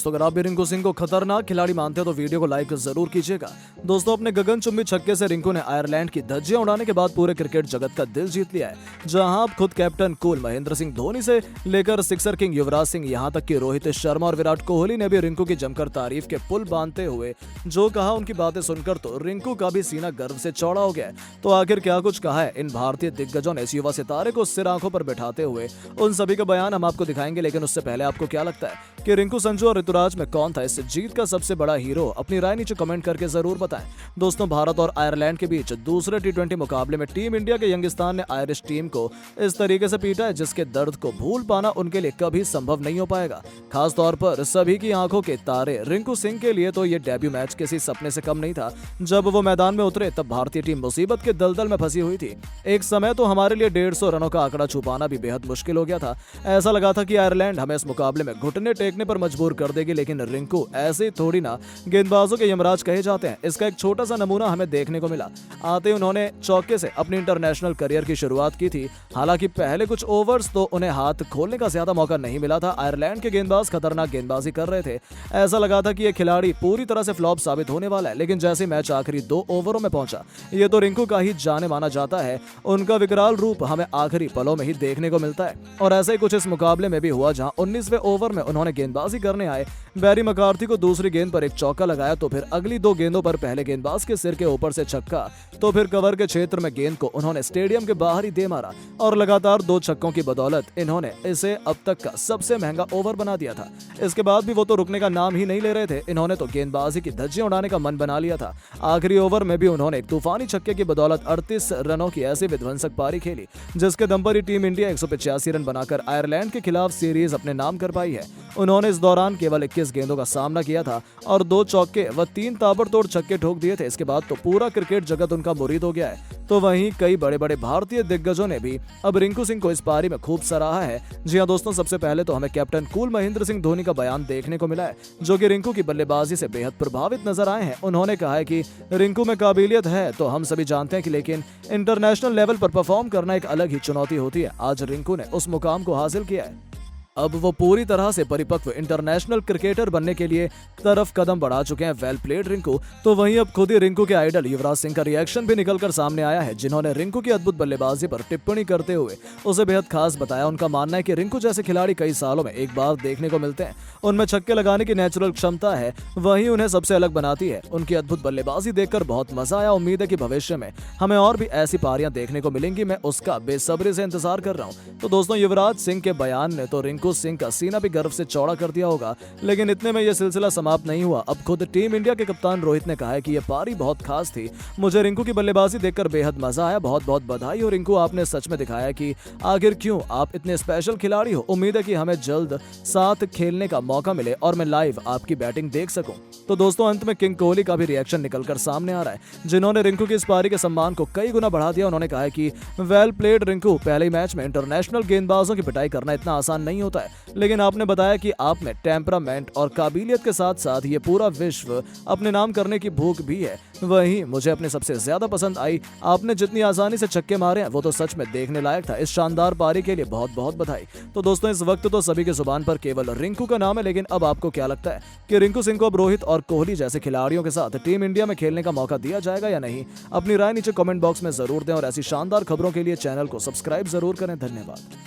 दोस्तों अगर आप भी रिंकू सिंह को खतरनाक खिलाड़ी मानते हो तो वीडियो को लाइक जरूर कीजिएगा। दोस्तों अपने गगनचुंबी छक्के से रिंकू ने आयरलैंड की धज्जियां उड़ाने के बाद पूरे क्रिकेट जगत का दिल जीत लिया है। जहां अब खुद कैप्टन कूल महेंद्र सिंह धोनी से लेकर सिक्सर किंग युवराज सिंह यहां तक कि रोहित शर्मा और विराट कोहली ने भी रिंकू की जमकर तारीफ के पुल बांधते हुए जो कहा उनकी बातें सुनकर तो रिंकू का भी सीना गर्व से चौड़ा हो गया है। तो आखिर क्या कुछ कहा है इन भारतीय दिग्गजों ने इस युवा सितारे को सिर आंखों पर बैठाते हुए, उन सभी का बयान हम आपको दिखाएंगे। लेकिन उससे पहले आपको क्या लगता है कि रिंकू, संजू और ऋतुराज में कौन था इस जीत का सबसे बड़ा हीरो? अपनी राय नीचे कमेंट करके जरूर बताएं। दोस्तों भारत और आयरलैंड के बीच दूसरे टी20 मुकाबले में टीम इंडिया के यंगिस्तान ने आयरिश टीम को इस तरीके से पीटा है जिसके दर्द को भूल पाना उनके लिए कभी संभव नहीं हो पाएगा। खास तौर पर सभी की आंखों के तारे रिंकू सिंह के लिए तो ये डेब्यू मैच किसी सपने से कम नहीं था। जब वो मैदान में उतरे तब भारतीय टीम मुसीबत के दलदल में फंसी हुई थी। एक समय तो हमारे लिए 150 रनों का आंकड़ा छुपाना भी बेहद मुश्किल हो गया था। ऐसा लगा था कि आयरलैंड हमें इस मुकाबले में घुटने टेकने पर मजबूर कर देगी, लेकिन रिंकू ऐसे थोड़ी ना गेंदबाजों के यमराज कहे जाते हैं। इसका एक छोटा सा नमूना हमें देखने को मिला। आते उन्होंने चौके से अपनी इंटरनेशनल करियर की शुरुआत की थी। हालांकि पहले कुछ ओवर्स तो उन्हें हाथ खोलने का ज्यादा मौका नहीं मिला था। आयरलैंड के गेंदबाज खतरनाक गेंदबाजी कर रहे थे। ऐसा लगा था कि यह खिलाड़ी पूरी तरह से फ्लॉप साबित होने वाला है, लेकिन जैसे मैच आखिरी 2 ओवरों में पहुंचा, ये तो रिंकू का ही जाने माना जाता है। उनका विकराल रूप हमें आखिरी पलों में ही देखने को मिलता है। और ऐसा ही कुछ इस मुकाबले में भी हुआ, जहां 19वें ओवर में उन्होंने गेंदबाजी करने आए बैरी मैकार्थी को दूसरी गेंद पर एक चौका लगाया, तो फिर अगली 2 गेंदों पर पहले गेंदबाज के सिर के ऊपर से छक्का, तो फिर कवर के क्षेत्र में गेंद को उन्होंने स्टेडियम के बाहर ही दे मारा। और लगातार 2 छक्कों की बदौलत इन्होंने इसे अब तक का सबसे महंगा ओवर बना दिया था। इसके बाद भी वो तो रुकने का नाम ही नहीं ले रहे थे। इन्होंने तो गेंदबाजी की धज्जियां उड़ाने का मन बना लिया था। आखिरी ओवर में भी उन्होंने एक तूफानी छक्के की बदौलत 38 रनों की ऐसी विध्वंसक पारी खेली जिसके दम पर ही टीम इंडिया 185 रन बनाकर आयरलैंड के खिलाफ सीरीज अपने नाम कर पाई है। उन्होंने इस दौरान केवल 21 गेंदों का सामना किया था और 2 चौके व 3 ताबड़तोड़ छक्के ठोक दिए थे। इसके बाद तो पूरा क्रिकेट जगत उनका मुरीद हो गया है। तो वहीं कई बड़े बड़े भारतीय दिग्गजों ने भी अब रिंकू सिंह को इस पारी में खूब सराहा है। जी हां दोस्तों, सबसे पहले तो हमें कैप्टन कूल महेंद्र सिंह धोनी का बयान देखने को मिला है, जो कि रिंकू की बल्लेबाजी से बेहद प्रभावित नजर आए हैं। उन्होंने कहा है कि रिंकू में काबिलियत है तो हम सभी जानते हैं कि, लेकिन इंटरनेशनल लेवल पर परफॉर्म करना एक अलग ही चुनौती होती है। आज रिंकू ने उस मुकाम को हासिल किया है। अब वो पूरी तरह से परिपक्व इंटरनेशनल क्रिकेटर बनने के लिए तरफ कदम बढ़ा चुके हैं। Well played Rinku. तो वहीं अब खुद ही रिंकू के आइडल युवराज सिंह का रिएक्शन भी निकलकर सामने आया है, जिन्होंने रिंकू की अद्भुत बल्लेबाजी पर टिप्पणी करते हुए उसे बेहद खास बताया। उनका मानना है कि रिंकू जैसे खिलाड़ी कई सालों में एक बार देखने को मिलते हैं। उनमें छक्के लगाने की नेचुरल क्षमता है, वही उन्हें सबसे अलग बनाती है। उनकी अद्भुत बल्लेबाजी देखकर बहुत मजा आया। उम्मीद है कि भविष्य में हमें और भी ऐसी पारियां देखने को मिलेंगी। मैं उसका बेसब्री से इंतजार कर रहा हूं। तो दोस्तों युवराज सिंह के बयान ने तो रिंकू सिंह का सीना भी गर्व से चौड़ा कर दिया होगा, लेकिन इतने में यह सिलसिला समाप्त नहीं हुआ। अब खुद टीम इंडिया के कप्तान रोहित ने कहा है कि यह पारी बहुत खास थी। मुझे रिंकू की बल्लेबाजी देखकर बेहद मजा आया। बहुत बहुत बधाई हो रिंकू, आपने सच में दिखाया कि आखिर क्यों आप इतने स्पेशल खिलाड़ी हो। उम्मीद है कि हमें जल्द साथ खेलने का मौका मिले और मैं लाइव आपकी बैटिंग देख सकूं। तो दोस्तों अंत में किंग कोहली का भी रिएक्शन निकलकर सामने आ रहा है, जिन्होंने रिंकू की इस पारी के सम्मान को कई गुना बढ़ा दिया। उन्होंने कहा है कि वेल प्लेड रिंकू, पहले मैच में इंटरनेशनल गेंदबाजों की पिटाई करना इतना आसान नहीं होता है, लेकिन आपने बताया कि आप में टेम्परामेंट और काबिलियत के साथ साथ ये पूरा विश्व अपने नाम करने की भूख भी है। वहीं मुझे अपने सबसे ज्यादा पसंद आई आपने जितनी आसानी से छक्के मारे हैं, वो तो सच में देखने लायक था। इस शानदार पारी के लिए बहुत बहुत बधाई। तो दोस्तों इस वक्त तो सभी की जुबान पर केवल रिंकू का नाम है, लेकिन अब आपको क्या लगता है कि रिंकू सिंह को अब रोहित और कोहली जैसे खिलाड़ियों के साथ टीम इंडिया में खेलने का मौका दिया जाएगा या नहीं? अपनी राय नीचे कमेंट बॉक्स में जरूर दें और ऐसी शानदार खबरों के लिए चैनल को सब्सक्राइब जरूर करें। धन्यवाद।